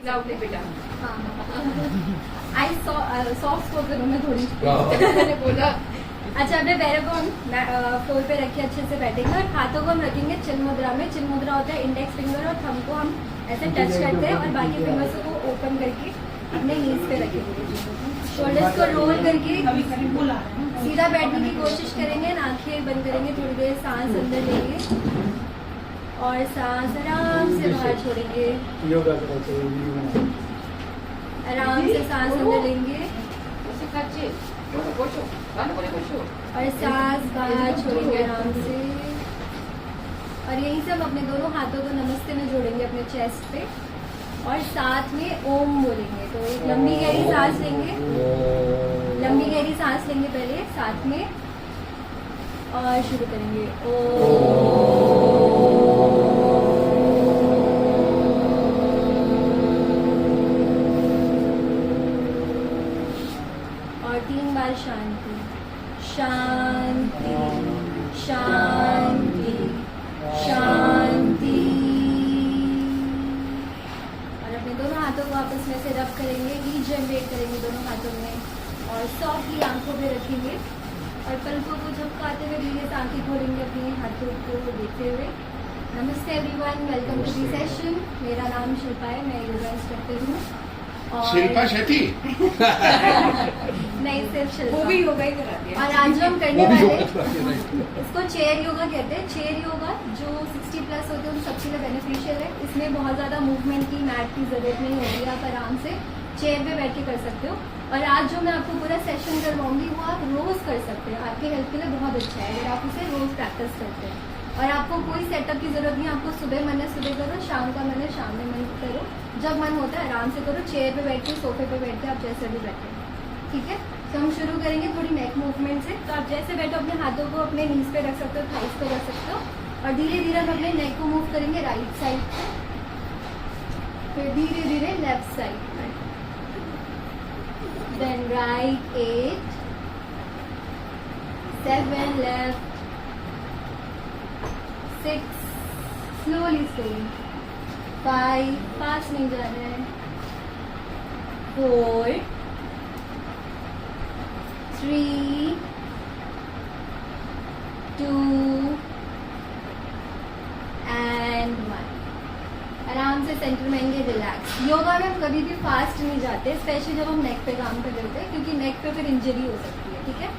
जाओगे बेटा। हाँ आई सॉफ्ट स्पोकन हूँ मैं थोड़ी। मैंने बोला अच्छा अपने पैरों को हम फ्लोर पे रख के अच्छे से बैठेंगे और हाथों को हम रखेंगे चिल मुद्रा में। चिल मुद्रा होता है इंडेक्स फिंगर और थंब को हम ऐसे टच करते हैं और बाकी फिंगर्स को ओपन करके अपने नीज पे रखेंगे। शोल्डर्स को रोल करके सीधा बैठने की कोशिश करेंगे। आंखें बंद करेंगे, थोड़ी देर सांस अंदर लेंगे और सांस आराम से बाहर छोड़ेंगे। योगा करते हैं। आराम से सांस अंदर लेंगे और सांस बाहर छोड़ेंगे आराम से। और यहीं से हम अपने दोनों हाथों को नमस्ते में जोड़ेंगे अपने चेस्ट पे और साथ में ओम बोलेंगे। तो एक लंबी गहरी सांस लेंगे, लंबी गहरी सांस लेंगे पहले साथ में और शुरू करेंगे और 3 बार शांति शांति शांति शांति। और अपने दोनों हाथों को आपस में से रब करेंगे, हीट जनरेट करेंगे दोनों हाथों में और सॉफ्टली आंखों पे रखेंगे और पलकों को झपकाते हुए धीरे से आंखें खोलेंगे अपने हाथों को देखते हुए। नमस्ते everyone, welcome to the session. मेरा नाम शिल्पा है, मैं योगा इंस्ट्रक्टर हूँ। शिल्पा शेट्टी नहीं सिर्फ शिल्पा, वो भी योगा ही कराती है। और आज जो हम करने वाले हैं इसको चेयर योगा कहते हैं। चेयर योगा जो 60+ होते हैं उन सबके लिए बेनिफिशियल है। इसमें बहुत ज़्यादा मूवमेंट की, मैट की ज़रूरत नहीं होगी, आप आराम से चेयर पे बैठ के कर सकते हो। और आज जो मैं आपको पूरा सेशन करवाऊंगी वो आप रोज़ कर सकते हो, आपके हेल्थ के लिए बहुत अच्छा है अगर आप उसे रोज़ प्रैक्टिस करते हैं। और आपको कोई सेटअप की ज़रूरत नहीं, आपको सुबह मन है सुबह करो, शाम का मन है शाम में मन करो, जब मन होता है आराम से करो। चेयर पे बैठ के, सोफे पे बैठ के, आप जैसे भी बैठे, ठीक है। तो हम शुरू करेंगे थोड़ी नेक मूवमेंट से। तो आप जैसे बैठो अपने हाथों को अपने नीज पे रख सकते हो, थाइस पे रख सकते हो और धीरे धीरे हम अपने नेक को मूव करेंगे राइट साइड पे, फिर धीरे धीरे लेफ्ट साइड पे, then right 8 7 left 6 slowly slowly 5 fast नहीं जा रहे हैं 4 3 2 and 1। आराम से सेंटर में आएंगे, रिलैक्स। योगा में हम कभी भी फास्ट नहीं जाते, स्पेशली जब हम नेक पे काम कर रहे होते हैं, क्योंकि नेक पे फिर इंजरी हो सकती है, ठीक है।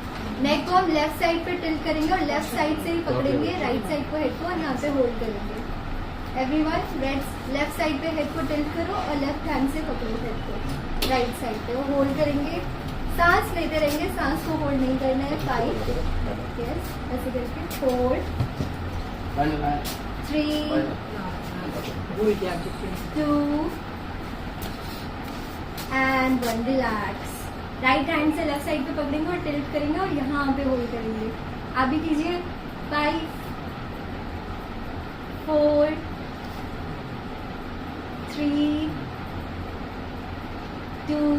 नेक को हम लेफ्ट साइड पे टिल्ट करेंगे और लेफ्ट साइड से ही पकड़ेंगे राइट साइड को, हेड को, और यहाँ पे होल्ड करेंगे। एवरीवन लेफ्ट साइड पे हेड को टिल्ट करो और लेफ्ट हैंड से पकड़ो हेड को राइट साइड पे, वो होल्ड करेंगे। सांस लेते रहेंगे, सांस को होल्ड नहीं करना है। 5 यस ऐसे करके 4 3 2 and 1। रिलैक्स। राइट हैंड से लेफ्ट साइड पे पकड़ेंगे और टिल्ट करेंगे और यहाँ पे होल्ड करेंगे। आप भी कीजिए। 5 4 3 2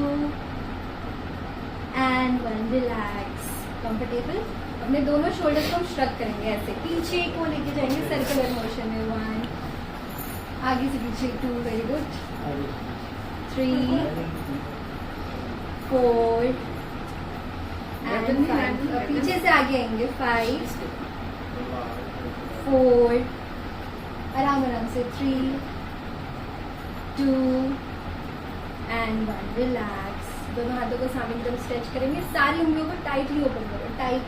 and 1। रिलैक्स। कंफर्टेबल। अपने दोनों शोल्डर्स को हम श्रग करेंगे ऐसे, पीछे को लेके जाएंगे सर्कुलर मोशन में। 1 आगे से पीछे 2 वेरी गुड 3 4 and 5। पीछे से आगे आएंगे 5 4 आराम आराम से 3 2 and 1। रिलैक्स। दोनों हाथों को सामने की तरफ स्ट्रेच करेंगे, सारी उंगलियों को टाइटली ओपन करो, टाइट,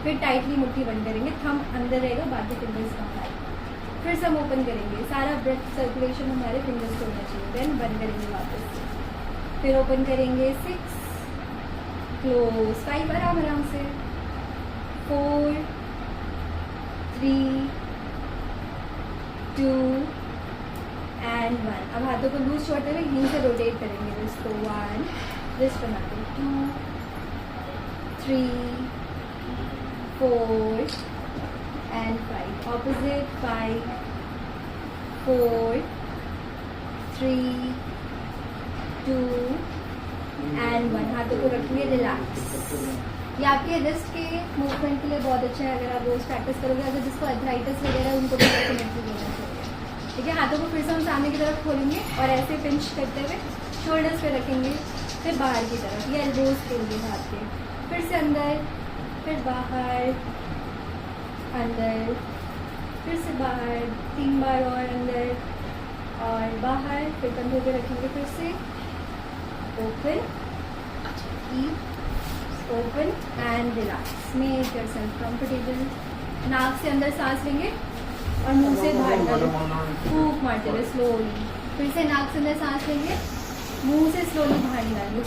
फिर टाइटली मुट्ठी बंद करेंगे, थंब अंदर रहेगा, बाकी फिंगर्स बाहर। फिर से हम ओपन करेंगे, सारा ब्लड सर्कुलेशन हमारे फिंगर्स को होना चाहिए, देन बंद करेंगे वापस से, फिर ओपन करेंगे 6 क्लोज 5 आराम आराम से 4 3 2 and 1। अब हाथों को लूज छोड़ते हुए यहीं से रोटेट करेंगे रिस्ट को। 1 रिस्ट बना के 2 3 4 and 5। Opposite 5 4 3 2 and 1। हाथों को रखिए, रिलैक्स। ये आपके रिस्ट के मूवमेंट के लिए बहुत अच्छा है, अगर आप रोज प्रैक्टिस करोगे। अगर जिसको अर्थराइटिस वगैरह है उनको भी डेफिनेटली लेना चाहिए। ठीक है, हाथों को फिर से हम सामने की तरफ खोलेंगे और ऐसे पिंच करते हुए शोल्डर्स पे रखेंगे, फिर बाहर की तरफ, ये एल्बोज के लिए हाथ के, फिर से अंदर, फिर बाहर, अंदर, फिर से बाहर, 3 बार और अंदर और बाहर, फिर कंधों पे रखेंगे, फिर से open, open and relax, make yourself comfortable. नाक से अंदर सांस लेंगे और मुंह से बाहर निकालेंगे, फूंक मारते हुए स्लोली, फिर से नाक से अंदर सांस लेंगे, मुंह से स्लोली बाहर निकालेंगे,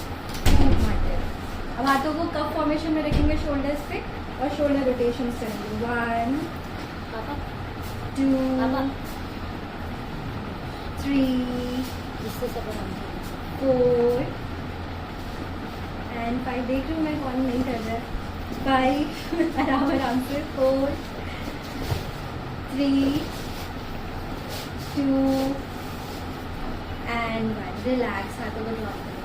फूंक मारते हुए। अब हाथों को कप फॉर्मेशन में रखेंगे शोल्डर्स पे और शोल्डर रोटेशन करेंगे, 1 2 3 4 एंड 5। देख रही हूँ मैं कौन नहीं कर रहा है। 5 आराम आराम से, 4 3 2 एंड 1। रिलैक्स, हाथों को ड्रॉप करेंगे।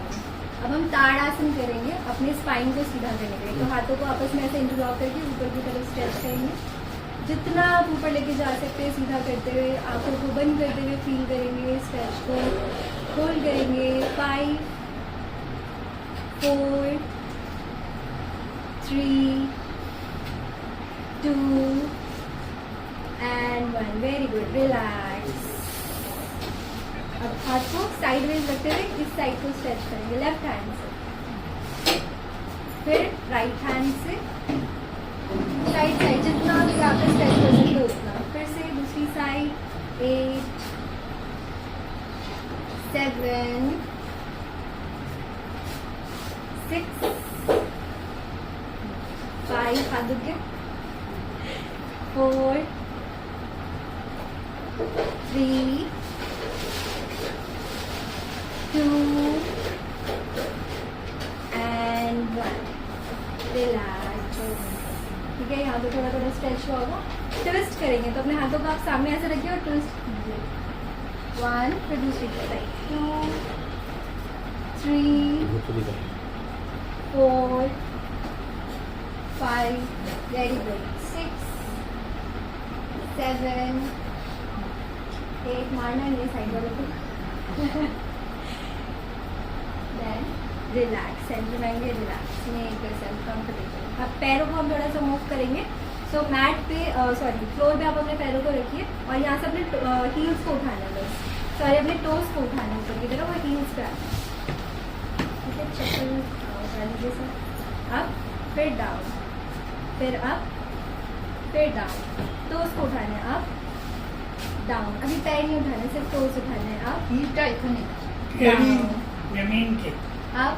अब हम ताड़ासन करेंगे अपने स्पाइन को सीधा करने के लिए। तो हाथों को आपस में ऐसे इंटरलॉक करके ऊपर की तरफ स्ट्रेच करेंगे, जितना आप ऊपर लेके जा सकते हैं सीधा करते हुए, आंखों को बंद करते हुए फील करेंगे स्ट्रेच को, होल्ड करेंगे। 5 4 3 2 एंड 1। Very good, relax. अब हाथ को साइडवेज रखते हुए इस साइड को स्ट्रेच करेंगे लेफ्ट हैंड से, फिर राइट हैंड से साइड साइड, जितना भी आप स्ट्रेच कर सकते हो उतना। फिर से दूसरी साइड, 8 7 6 5 हाथ दुख गए, 4 3 2 एंड 1। रिलैक्स। ठीक है, यहाँ पे थोड़ा थोड़ा स्ट्रेच हुआ होगा। ट्विस्ट करेंगे तो अपने हाथों को आप सामने ऐसे रखिए और ट्विस्ट कीजिए, 1, फिर दूसरी साइड, 2 3 4 5, वेरी गुड, 6 7 8। मारना नहीं साइड वालों को। देन रिलैक्स, सेंटर में आएंगे, रिलैक्स, मेक योरसेल्फ कंफर्टेबल। अब पैरों को हम थोड़ा सा मूव करेंगे। सो मैट पे, सॉरी फ्लोर पे आप अपने पैरों को रखिए और यहाँ से अपने हील्स को उठाना है, बस सॉरी अपने टोज को उठाना है ऊपर की तरफ और हील्स पे आना है। ठीक है, चप्पल उठा लीजिए सर। अप, फिर डाउन, फिर अप, फिर डाउन। टोज को उठाना है, अप डाउन। अभी पैर नहीं उठाना, सिर्फ टोज उठाना है, अप हीटा इतनी डाउन, जमीन के अप,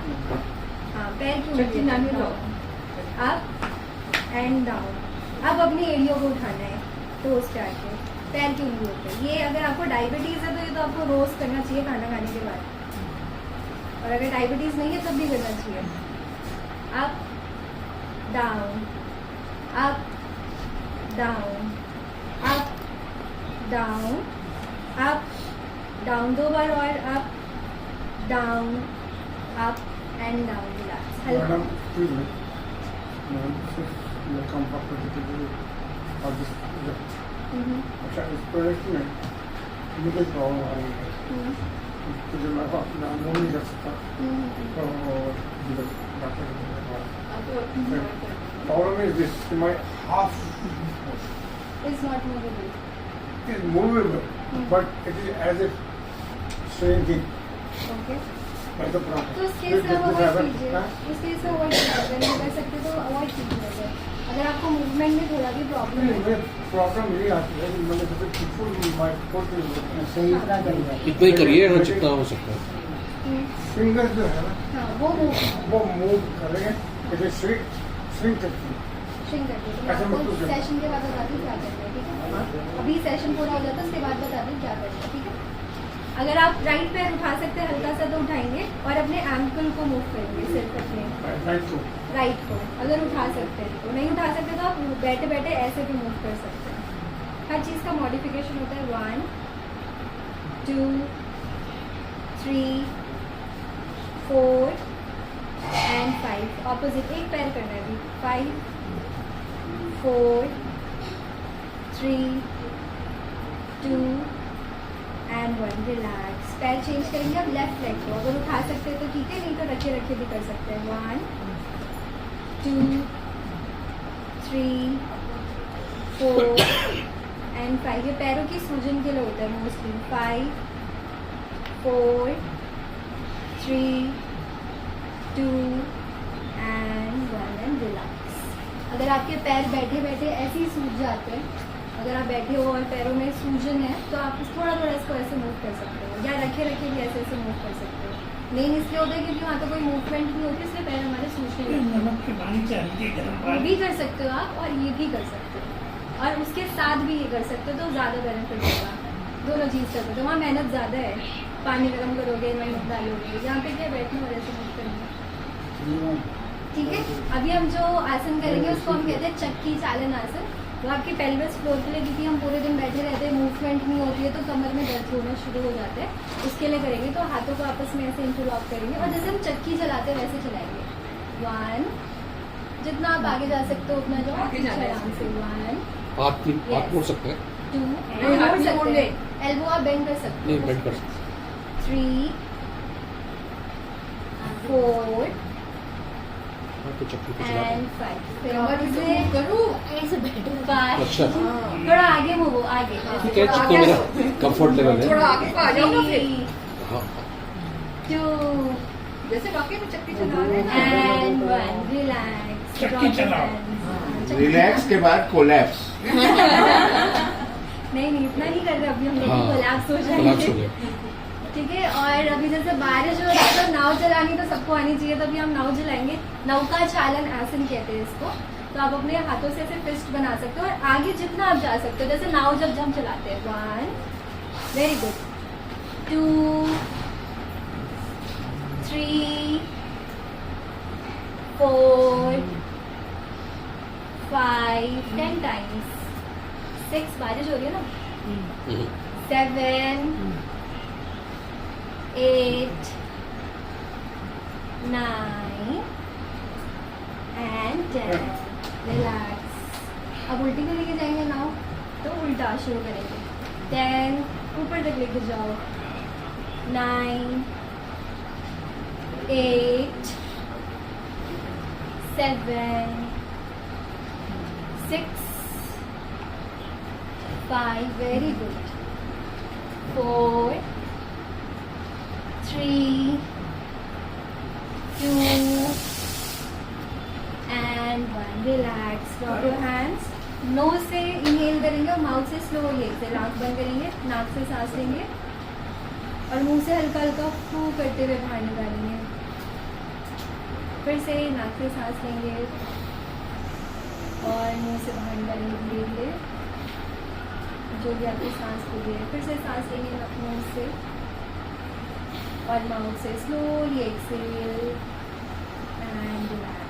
हाँ पैर की चट्टी नानी लो। Up and down. अब अपनी एड़ियों को उठाना है टोस पे आके, पैर की उंगलियों पे। ये अगर आपको डायबिटीज है तो ये तो आपको रोज करना चाहिए खाना खाने के बाद, और अगर डायबिटीज नहीं है तब भी करना चाहिए। Up down, up down, up down, up down. 2 बार और, up down, up and down. Relax, हल्का। मैडम प्लीज मैडम कंफर्टेबल और दिस अच्छा इस प्रोडक्ट में मुझे प्रॉब्लम आ रही है, मुझे मैं अपना मूव नहीं कर सकता, तो doctor problem is this, my half is not movable, is movable, but it is as if shrinking. Okay. That's the problem. तो उस केस में अवॉइड कीजिए, उस केस में अवॉइड कीजिए। अगर नहीं कर सकते तो अवॉइड कीजिए। अगर आपको मूवमेंट में थोड़ा भी प्रॉब्लम है, मुझे प्रॉब्लम ये आती है कि मैंने जब फुल माय फुट सही इतना करिए। इतना ही करिए ना जितना हो सकता है। फिंगर जो है ना हाँ वो मूव करेंगे, इट इज श्रिंक करती है। श्रिंक कर दीजिए। ऐसा आपको मतलब सेशन के बाद बता दूँ क्या करना है, ठीक है? अभी सेशन पूरा हो जाता है, उसके बाद बता दूँ क्या करना है, ठीक है? अगर आप राइट पैर उठा सकते हैं हल्का सा तो उठाएंगे और अपने एंकल को मूव करेंगे, सिर्फ अपने राइट को। अगर उठा सकते हैं तो, नहीं उठा सकते तो आप बैठे बैठे ऐसे भी मूव कर सकते हैं। हर चीज़ का मॉडिफिकेशन होता है। 1 2 3 4 एंड 5। ऑपोजिट एक पैर करना है अभी। 5 4 3 2 एंड 1 रिलैक्स। पैर चेंज करेंगे अब लेफ्ट लेग को, अगर उठा सकते हैं तो ठीक है, नहीं तो रखे रखे भी कर सकते हैं। 1 2 3 4 एंड 5। ये पैरों की सूजन के लिए होता है मोस्टली। 5 4 3 2 and 1 and relax. अगर आपके पैर बैठे बैठे ऐसे ही सूज जाते हैं, अगर आप बैठे हो और पैरों में सूजन है तो आप थोड़ा थोड़ा इसको ऐसे मूव कर सकते हो, या रखे रखे भी ऐसे ऐसे मूव कर सकते हो। मेन इसलिए होता है क्योंकि वहाँ तो कोई मूवमेंट नहीं होती, इसलिए पैर हमारे सूजने लगते हैं। नमक के पानी चाहिए गर्म वो पानी। भी कर सकते हो आप, और ये भी कर सकते हो, और उसके साथ भी ये कर सकते हो तो ज़्यादा बेनिफिट होगा। दोनों चीज़ कर सकते हो, वहाँ मेहनत ज़्यादा है। पानी गर्म करोगे, मेहनत डालोगे, यहाँ पे क्या बैठना और ऐसे मूव करना। ठीक है, अभी हम जो आसन करेंगे उसको हम कहते हैं चक्की चालन आसन। वो आपके पेल्विस फ्लोर के लिए, क्योंकि हम पूरे दिन बैठे रहते हैं, मूवमेंट नहीं होती है तो कमर में दर्द होना शुरू हो जाता है, उसके लिए करेंगे। तो हाथों को आपस में ऐसे इंटरलॉक करेंगे और जैसे हम चक्की चलाते हैं वैसे चलाएंगे। 1, जितना आप आगे जा सकते हो उतना जाओ, आगे जाना है। आराम से। 1 हाथ मोड़ सकते हैं? 2 नहीं, हाथ नहीं मोड़ने। एल्बो आप बेंड कर सकते नहीं, हो। बेंड कर सकते 3 4 हैं तो चक्की को चला एंड 5। फिर कमर भी तो से move करूँ। ऐसे बैठो। 5 अच्छा हाँ। थोड़ा आगे मूव हो, आगे। ठीक है, तो मेरा कंफर्ट लेवल है। थोड़ा आगे को आ जाओ ना फिर। 3 हाँ 2 जैसे वाकई में चक्की चला रहे हैं ना। And 1 relax. चक्की चलाओ। रिलैक्स के बाद कोलैप्स। नहीं नहीं, इतना नहीं कर रहे अभी हम लोग, हाँ। कोलैप्स हो कोलैप्स हो जाएंगे। गया। ठीक है, और अभी जैसे बारिश हो रही है तो नाव चलानी तो सबको आनी चाहिए, तो अभी हम नाव चलाएंगे। नौका चालन आसन कहते हैं इसको। तो आप अपने हाथों से ऐसे फिस्ट बना सकते हो और आगे जितना आप जा सकते हो, जैसे नाव जब हम चलाते हैं। 1 वेरी गुड 2 3 4 5 10 टाइम्स 6 बारिश हो रही है ना। 7 8 9 एंड 10 रिलैक्स। अब उल्टी को लेके जाएंगे नाव, तो उल्टा शुरू करेंगे। 10 ऊपर तक लेके जाओ। 9 8 7 6 5 very good 4 3 2 and 1 relax. Drop your hands. Nose से इनहेल करेंगे और माउथ से स्लोली एक्सेल। आँख बंद करेंगे, नाक से सांस लेंगे और मुंह से हल्का हल्का फू करते हुए बाहर निकालेंगे। फिर से नाक से सांस लेंगे और मुंह से बाहर निकालेंगे धीरे धीरे, जो भी आपकी सांस पूरी है। फिर से सांस लेंगे मुंह से और माउथ से स्लोली एक्सेल एंड रिलैक्स।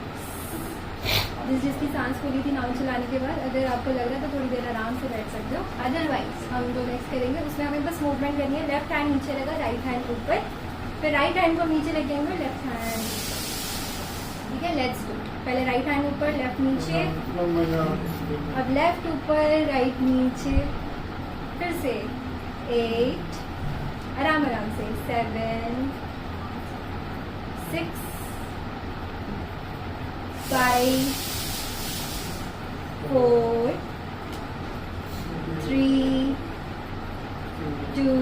जिसकी सांस पूरी थी नाव चलाने के बाद, अगर आपको लग रहा है तो थोड़ी देर आराम से बैठ सकते हो। अदरवाइज हम जो नेक्स्ट करेंगे उसमें हमें बस मूवमेंट करनी है। लेफ्ट हैंड नीचे रहेगा, राइट हैंड ऊपर, फिर राइट हैंड को नीचे लेके आएंगे, लेफ्ट हैंड। ठीक है, लेट्स डू। पहले राइट हैंड ऊपर, लेफ्ट नीचे, अब लेफ्ट ऊपर, राइट नीचे, फिर से 8 आराम आराम से 7 6 5 4 3 2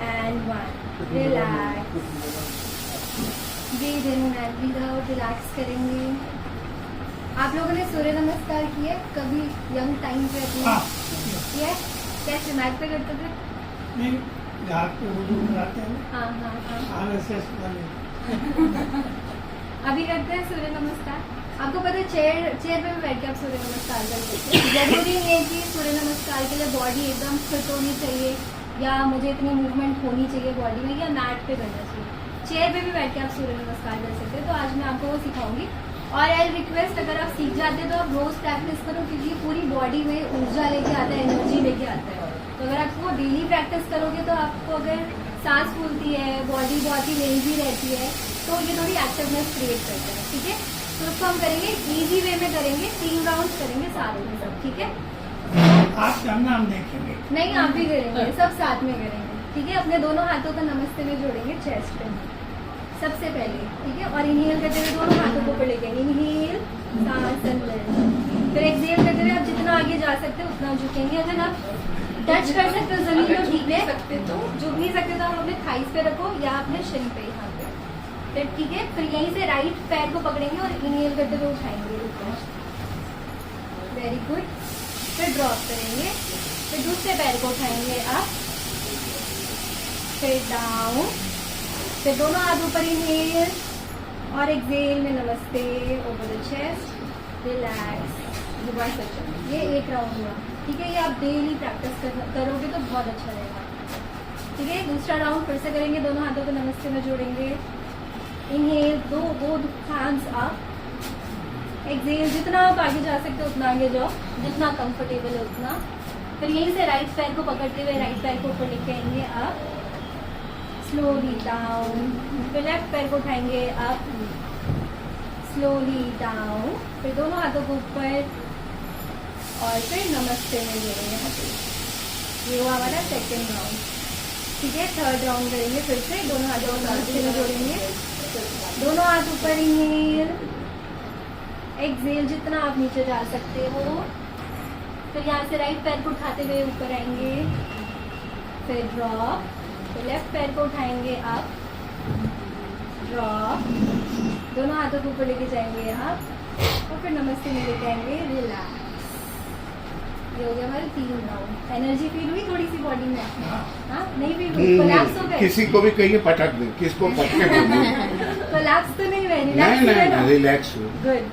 and 1 relax. Breathe in and breathe out, relax करेंगे। आप लोगों ने सूर्य नमस्कार किए कभी यंग टाइम पे अपने? हाँ। किया है? कैसे मैट पे करते थे? नहीं, घाट पे वो जो बनाते हैं हाँ हाँ हाँ। RSS वाले। अभी करते हैं सूर्य नमस्कार। आपको पता है चेयर पे भी बैठ के आप सूर्य नमस्कार कर सकते हैं। जरूरी नहीं है कि सूर्य नमस्कार के लिए बॉडी एकदम फिट होनी चाहिए या मुझे इतनी मूवमेंट होनी चाहिए बॉडी में, या मैट पे करना चाहिए। चेयर पे भी बैठ के आप सूर्य नमस्कार कर सकते हैं। तो आज मैं आपको वो सिखाऊंगी और आई रिक्वेस्ट, अगर आप सीख जाते हैं तो आप रोज प्रैक्टिस करो, क्योंकि पूरी बॉडी में ऊर्जा लेके आता है, एनर्जी लेके आता है। तो अगर आप वो डेली प्रैक्टिस करोगे तो आपको अगर सांस फूलती है, बॉडी बहुत ही लेजी रहती है, तो ये थोड़ी एक्टिवनेस क्रिएट करता है। ठीक है, तो उसको हम करेंगे इजी वे में करेंगे, 3 राउंड करेंगे सारे में सब। ठीक है, आप करना हम देखेंगे। नहीं, आप भी करेंगे, सब साथ में करेंगे, ठीक है। अपने दोनों हाथों को नमस्ते में जोड़ेंगे चेस्ट पे सबसे पहले, ठीक है। और इनहेल करते हुए दोनों हाथों को ऊपर लेके इनहेल, सांस अंदर, फिर एक्सहेल करते हुए आप जितना आगे जा सकते हो उतना झुकेंगे। अगर आप टच कर सकते हो जमीन को, ठीक है, सकते तो झुक नहीं सकते तो आप अपने थाइस पे रखो या अपने शिन पे, यहाँ पे, फिर ठीक है। फिर यहीं से राइट पैर को पकड़ेंगे और इनहेल करते हुए उठाएंगे ऊपर, वेरी गुड। फिर ड्रॉप करेंगे, फिर दूसरे पैर को उठाएंगे आप, फिर डाउन, फिर दोनों हाथ ऊपर इनहेल और एक्सहेल में नमस्ते over the chest, relax, reverse section. ये एक राउंड हुआ, ठीक है। ये आप डेली प्रैक्टिस करोगे तो बहुत अच्छा रहेगा, ठीक है। दूसरा राउंड फिर से करेंगे, दोनों हाथों को नमस्ते में जोड़ेंगे, इनहेल, दो हैंड्स अप, एक्सहेल, जितना आप आगे जा सकते हो उतना आगे जाओ, जितना कंफर्टेबल है उतना। फिर यहीं से राइट पैर को पकड़ते हुए राइट पैर को ऊपर लेके आएंगे अप, स्लोली डाउन, फिर लेफ्ट पैर को उठाएंगे अप, स्लोली डाउन, फिर दोनों हाथों को ऊपर और फिर नमस्ते में जोड़ेंगे हाथों। ये हुआ हमारा सेकेंड राउंड, ठीक है। थर्ड राउंड करेंगे फिर से, दोनों हाथों को नमस्ते में जोड़ेंगे, दोनों हाथ ऊपर, इनहेल, एक्सहेल, जितना आप नीचे जा सकते हो। फिर यहाँ से राइट पैर को उठाते हुए ऊपर आएंगे, फिर ड्रॉप, फिर लेफ्ट पैर को उठाएंगे आप, ड्रॉप, दोनों हाथों को ऊपर लेके जाएंगे आप और फिर नमस्ते में लेके आएंगे, रिलैक्स। ये हो गया हमारे 3 राउंड। एनर्जी फील हुई थोड़ी सी बॉडी में? हाँ, नहीं फील हुई? कोलैप्स हो गए? किसी को भी कहिए पटक दे, किसको पटके बोलिए। कोलैप्स तो नहीं हुए, नहीं, रिलैक्स हो। गुड,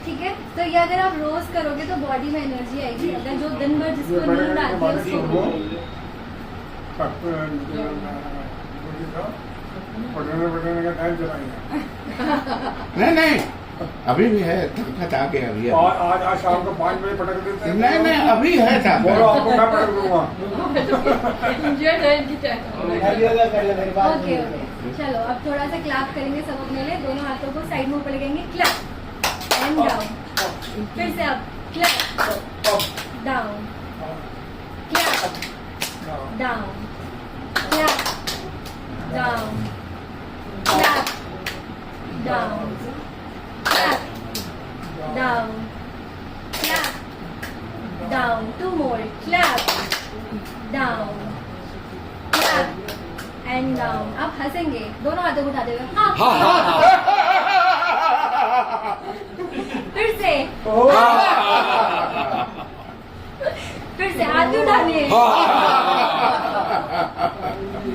ठीक है। तो ये अगर आप रोज करोगे तो बॉडी में एनर्जी आएगी। अगर जो दिन भर जिसको नींद आती है उसको पढ़ने का टाइम चलाएंगे। नहीं, अभी भी है, ताकत आ गया अभी। आज शाम को 5 बजे पटक देते हैं। नहीं, अभी है बोलो, ताकत। आपको मैं पटक दूंगा। ओके, चलो अब थोड़ा सा क्लैप करेंगे सब अपने लिए। दोनों हाथों को साइड में ऊपर लेंगे, क्लैप एंड डाउन, फिर से आप clap down, clap down, clap down, clap down, clap down, clap down, 2 more, clap down, clap and down. अब हंसेंगे, दोनों हाथों को उठाते हुए, हाँ, फिर से, फिर से हाथ भी उठाने,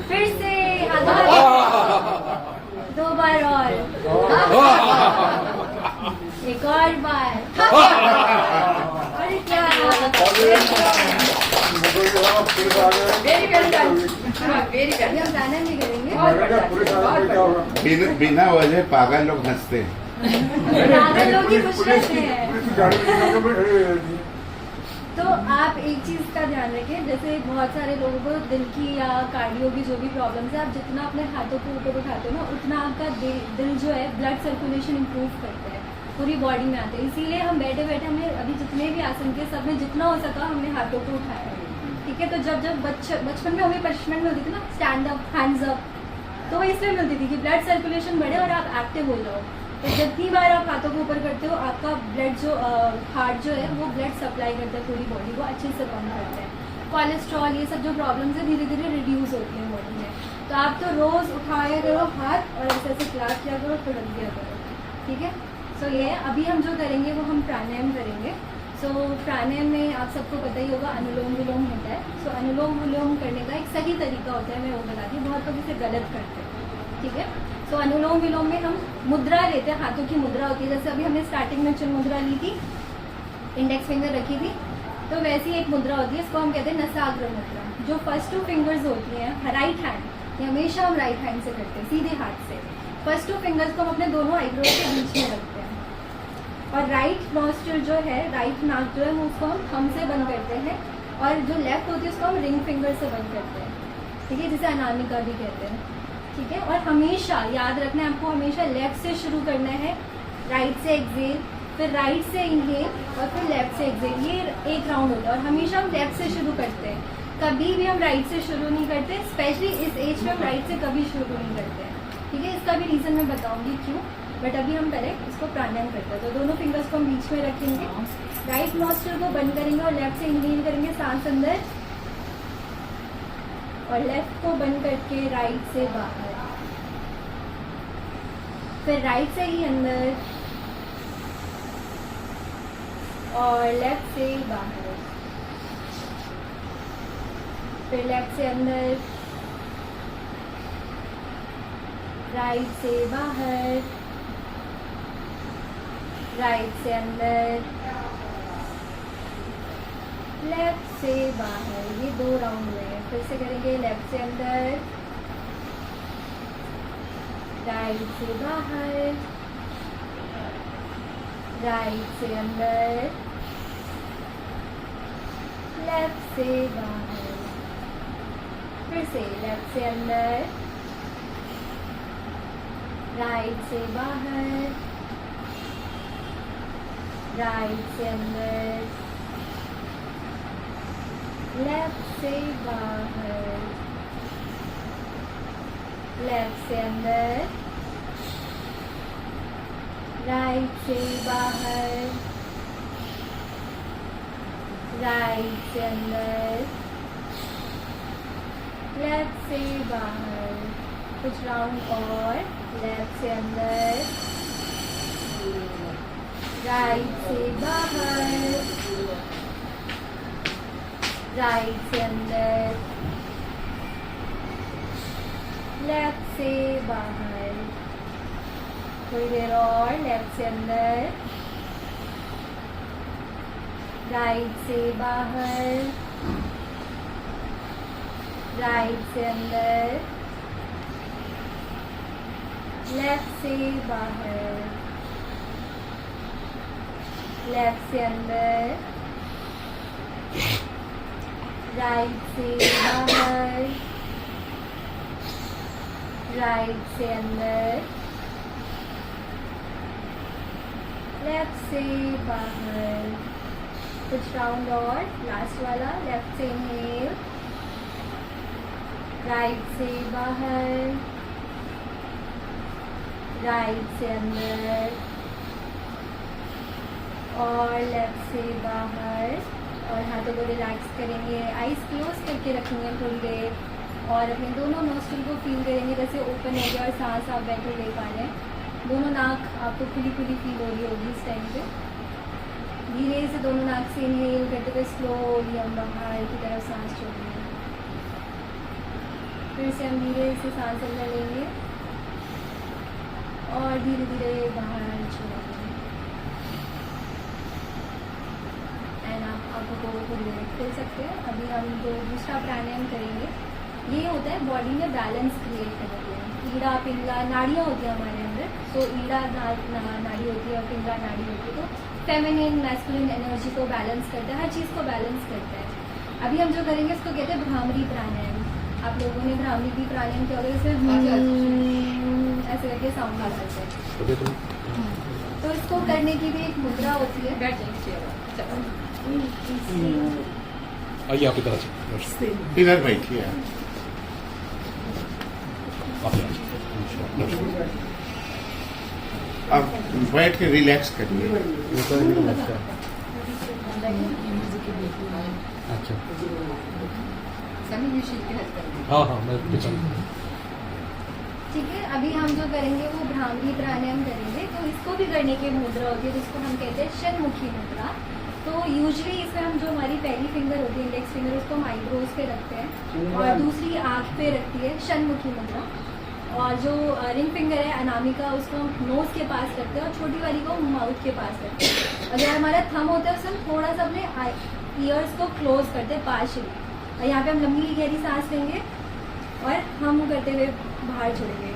फिर से हाथ, 2 बार और, एक और बार, अरे क्या, वेरी वेल डन, वेरी ये वेल। हम गाना नहीं करेंगे। बिना वजह पागल लोग हंसते हैं। पागल लोग ही खुश रहते हैं। तो आप एक चीज का ध्यान रखें, जैसे बहुत सारे लोगों को दिल की या कार्डियो की जो भी प्रॉब्लम्स है, आप जितना अपने हाथों को ऊपर उठाते हो ना, उतना आपका दिल जो है ब्लड सर्कुलेशन इंप्रूव करता है, पूरी बॉडी में आते हैं। इसीलिए हम बैठे बैठे हमने अभी जितने भी आसन किए सब में जितना हो सका हमने हाथों को उठाया, ठीक है। तो जब बचपन में हमें पनिशमेंट मिलती थी ना, स्टैंड अप, हैंड्स अप, तो इसलिए मिलती थी कि ब्लड सर्कुलेशन बढ़े और आप एक्टिव हो जाओ। तो जितनी बार आप हाथों को ऊपर करते हो, आपका ब्लड जो हार्ट जो है वो ब्लड सप्लाई करता है पूरी बॉडी को, अच्छे से पंप करता है। कोलेस्ट्रॉल, ये सब जो प्रॉब्लम्स है धीरे धीरे रिड्यूस होती हैं बॉडी में। तो आप तो रोज उठाया करो हाथ और ऐसे ऐसे क्लास किया करो, फिर रख दिया करो, ठीक है। सो ये अभी हम जो करेंगे वो हम प्राणायाम करेंगे। सो प्राणायाम में आप सबको पता ही होगा अनुलोम विलोम होता है। सो अनुलोम विलोम करने का एक सही तरीका होता है, मैं वो बताती हूँ, बहुत लोग इसे गलत करते हैं, ठीक है। सो अनुलोम विलोम में हम मुद्रा लेते हैं, हाथों की मुद्रा होती है। जैसे अभी हमने स्टार्टिंग में चिन्ह मुद्रा ली थी, इंडेक्स फिंगर रखी थी, तो वैसी एक मुद्रा होती है, इसको हम कहते हैं नसाग्र मुद्रा। जो फर्स्ट 2 फिंगर्स होती हैं राइट हैंड, ये हमेशा हम राइट हैंड से करते हैं, सीधे हाथ से। फर्स्ट 2 फिंगर्स को हम अपने दोनों आईब्रोज के बीच में रखते हैं और राइट नॉस्ट्रिल जो है, राइट नाक जो है, वो उसको हम थंब से बंद करते हैं और जो लेफ्ट होती है उसको हम रिंग फिंगर से बंद करते हैं, ठीक है, जिसे अनामिका भी कहते हैं, ठीक है। और हमेशा याद रखना है आपको, हमेशा लेफ्ट से शुरू करना है, राइट से एक्सहेल, फिर राइट से इनहेल और फिर लेफ्ट से एक्सेल। ये एक राउंड होता है और हमेशा हम लेफ्ट से शुरू करते हैं, कभी भी हम राइट से शुरू नहीं करते, स्पेशली इस एज में हम राइट से कभी शुरू नहीं करते हैं। ठीक है, इसका भी रीज़न मैं बताऊंगी क्यों, बट अभी हम पहले इसको प्राणायाम करते हैं। तो दोनों फिंगर्स को हम बीच में रखेंगे, राइट नॉस्ट्रिल को बंद करेंगे और लेफ्ट से इनहेल करेंगे सांस अंदर, और लेफ्ट को बंद करके राइट से बाहर, फिर राइट से ही अंदर और लेफ्ट से बाहर, फिर लेफ्ट से अंदर, राइट से बाहर, राइट से अंदर, लेफ्ट से बाहर। ये 2 राउंड हुए हैं। फिर से करेंगे, लेफ्ट से अंदर, राइट से बाहर, राइट से अंदर, लेफ्ट से बाहर, फिर से लेफ्ट से अंदर, राइट से बाहर, राइट से अंदर, लेफ्ट से बाहर, लेफ्ट से अंदर, राइट से बाहर, राइट से अंदर, लेफ्ट से बाहर। कुछ राउंड और, लेफ्ट से अंदर, राइट से बाहर, राइट से अंदर, लेफ्ट से बाहर। थोड़ी देर और, लेफ्ट से अंदर, राइट से बाहर, राइट से अंदर, लेफ्ट से बाहर, लेफ्ट से अंदर, राइट से बाहर, राइट से अंदर, लेफ्ट से बाहर। कुछ राउंड और, लास्ट वाला, लेफ्ट से इनहेल, राइट से बाहर, राइट से अंदर और लेफ्ट से बाहर। और हाथों को रिलैक्स करेंगे, आइज क्लोज करके रखेंगे थोड़ी देर और अपने दोनों नोस्ट्रिल को फील करेंगे जैसे ओपन हो गया और सांस आप बैठे ले पा रहे हैं। दोनों नाक आपको खुली खुली फील हो रही होगी इस टाइम पे। धीरे से दोनों नाक से इनहेल करते हुए स्लोली हम बाहर की तरफ सांस छोड़ेंगे। फिर से हम धीरे से सांस अंदर लेंगे और धीरे धीरे बाहर छोड़ेंगे। एंड आप आंखों को थोड़ी देर खोल सकते हैं। अभी हम जो दूसरा प्राणायाम करेंगे ये होता है बॉडी में बैलेंस क्रिएट करने के लिए। ईड़ा पिंगला नाड़ियाँ होती हैं हमारे अंदर, तो ईड़ा नाड़ी होती है और पिंगला नाड़ी होती है, तो फेमिनिन मैस्कुलिन एनर्जी को बैलेंस करता है, हर चीज़ को बैलेंस करता है। अभी हम जो करेंगे इसको कहते हैं भ्रामरी प्राणायाम। आप लोगों ने भ्रामरी भी प्राणायाम किया होगा, इसमें ऐसे करके साउंड आ सकते हैं। तो इसको करने की भी एक मुद्रा होती है। आइए आपकी तरह से इधर बैठिए आप। अब बैठ के रिलैक्स करिए। अच्छा सभी शीत के हाथ करेंगे। हाँ हाँ मैं पीछे ठीक है, अभी हम जो करेंगे वो भ्रामरी प्राणायाम करेंगे। तो इसको भी करने की मुद्रा होती है जिसको हम कहते हैं षण्मुखी मुद्रा। तो यूजुअली इसमें हम जो हमारी पहली फिंगर होती है इंडेक्स फिंगर उसको हम आईब्रोज पे रखते हैं और दूसरी आँख पे रखती है षण्मुखी मुद्रा। और जो रिंग फिंगर है अनामिका उसको हम नोज के पास रखते हैं और छोटी वाली को माउथ के पास रखते हैं। और जो हमारा थंब होता है उससे हम थोड़ा सा अपने ईयर्स को क्लोज करते हैं पार्शियली। और यहाँ पे हम लंबी गहरी सांस लेंगे और हम करते हुए बाहर छोड़ेंगे।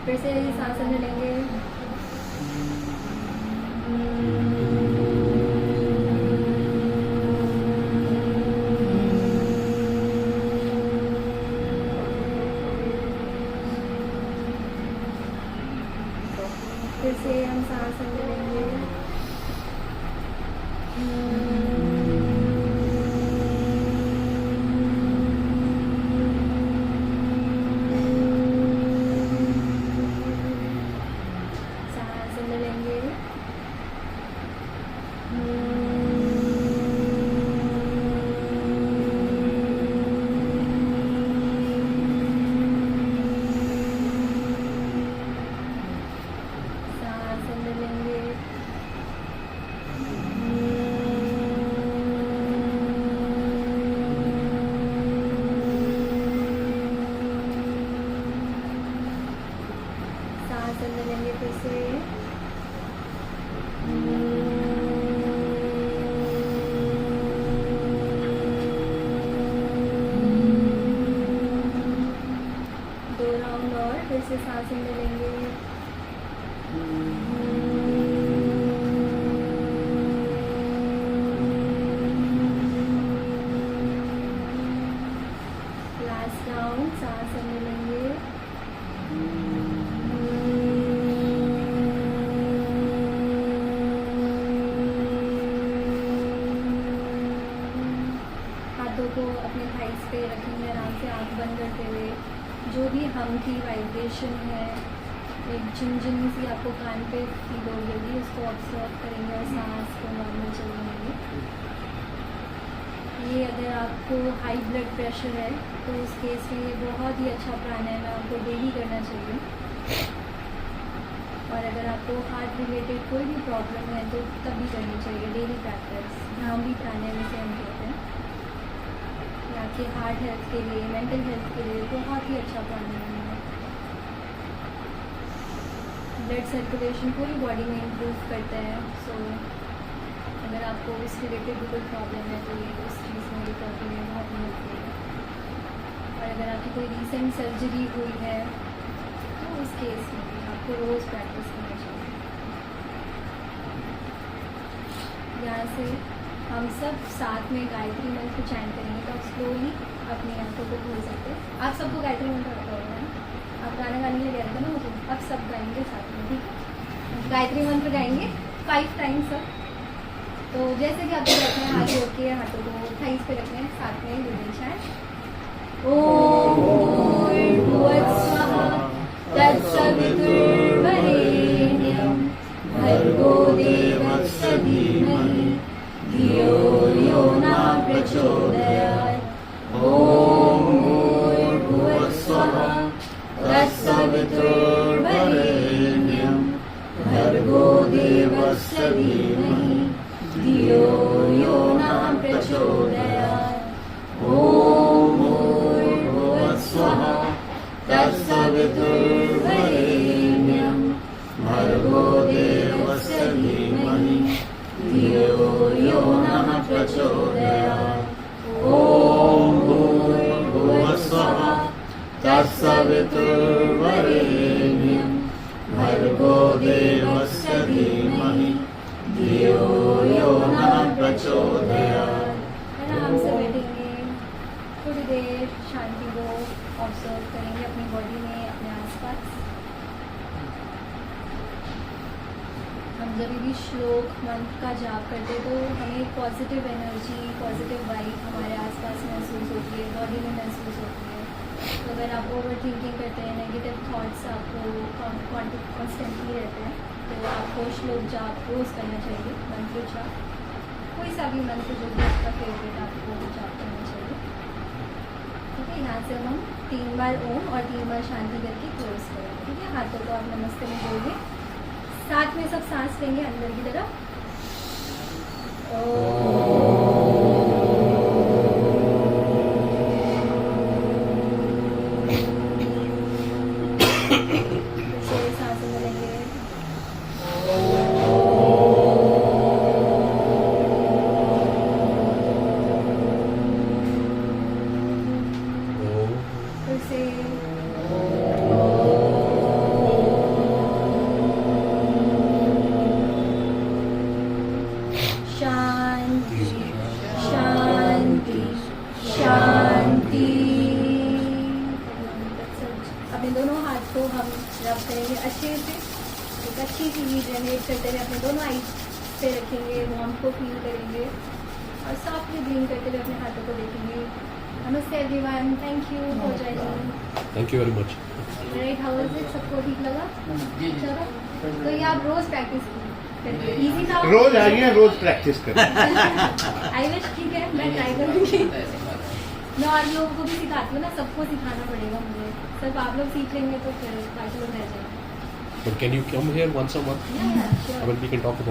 फिर से सांस अंदर लेंगे, पे रखेंगे आराम से आँख बंद करते हुए। जो भी हम की वाइब्रेशन है, एक झिनझिनी सी आपको कान पे फील होगी, उसको ऑब्जर्व करेंगे और सांस को नॉर्मल चलने देंगे। ये अगर आपको हाई ब्लड प्रेशर है तो उस केस में ये बहुत ही अच्छा प्राणायाम है, आपको डेली करना चाहिए। और अगर आपको हार्ट रिलेटेड कोई भी प्रॉब्लम है तो तब भी करनी चाहिए डेली प्रैक्टिस। भ्रामरी प्राणायाम से हम कहते हैं। ये आपके हार्ट हेल्थ के लिए, मेंटल हेल्थ के लिए बहुत ही अच्छा प्राणायाम है। ब्लड सर्कुलेशन पूरी बॉडी में इम्प्रूव करता है। सो अगर आपको उस रिलेटेड भी कोई प्रॉब्लम है तो ये उस चीज़ में रिकवरी में बहुत हेल्प करेगा। और अगर आपकी कोई रिसेंट सर्जरी हुई है तो उस केस में भी आपको रोज़ प्रैक्टिस करना चाहिए। यहाँ से हम सब साथ में गायत्री मंत्र चैंट करेंगे तो आप स्लोली अपनी आंखों को खोल सकते हैं। आप सबको गायत्री मंत्र आता होगा ना? आप गाना गाने के लिए कह रहे थे ना मुझे, अब सब गाएंगे साथ में, ठीक है? गायत्री मंत्र गाएंगे 5 टाइम्स सब। तो जैसे कि आपको रखना है, हाथ जोड़ के हाथों को थाइस पे रखना है, साथ में गुड चैंट। ओम भूर्भुवस्सुवः तत्सवितुर्वरेण्यं भर्गो देवस्य धीमहि धियो यो न प्रचोदयात्। ओम भूर्भुवस्सुवः तत्सवितुर्वरेण्यं भर्गो देवस्य धीमहि धियो यो न प्रचोदयात्। ओम भूर्भुवस्सुवः तत्सवितुर्वरेण्यं भर्गो देवस्य धीमहि धियो यो न प्रचोदयात्। ओम भूर्भुवस्सुवः तत्सवितुर्वरेण्यं भर्गो देवस्य धीमहि धियो यो न प्रचोदयात्। आराम से बैठेंगे, थोड़ी देर शांति को ऑब्जर्व करेंगे अपनी बॉडी में, अपने आसपास। हम जब भी श्लोक मंत्र का जाप करते तो हमें पॉजिटिव एनर्जी, पॉजिटिव वाइब हमारे आसपास महसूस होती है, बॉडी में महसूस होती है। तो अगर आप ओवर थिंकिंग करते हैं, नेगेटिव थॉट्स आपको कॉन्स्टेंटली रहते हैं, तो आपको श्लोक जाप रोज़ करना चाहिए। मंत्र जाप, कोई सा भी मंत्र जो भी आपका फेवरेट, आपको जाप करना चाहिए। ठीक है, यहाँ से हम 3 बार ओम और 3 बार शांति करके क्लोज करेंगे। ठीक है, हाथों को आप नमस्ते में बोलिए, साथ में सब सांस लेंगे अंदर की तरफ। सांसें मिलेंगे। फिर से शांति शांति शांति। अपने दोनों हाथ को हम रब करेंगे अच्छे से, एक अच्छी सी हीट जनरेट करते हुए अपने दोनों आईज पे रखेंगे, वार्म को फील करेंगे और सॉफ्टली ब्रीथ करते हुए अपने हाथों को देखेंगे। नमस्ते everyone, thank you for joining. Thank you very much. Right, how was it? सबको ठीक लगा? चलो, तो ये आप रोज प्रैक्टिस करिए। इजी था, रोज आइए, रोज प्रैक्टिस करें। I wish. ठीक है, मैं ट्राई करूँगी। मैं और लोगों को भी सिखाती हूँ ना, सबको सिखाना पड़ेगा मुझे। सिर्फ आप लोग सीख लेंगे तो फिर बाकी लोग रह जाएंगे। But can you come here once a month? Yeah, sure. I mean, we can talk about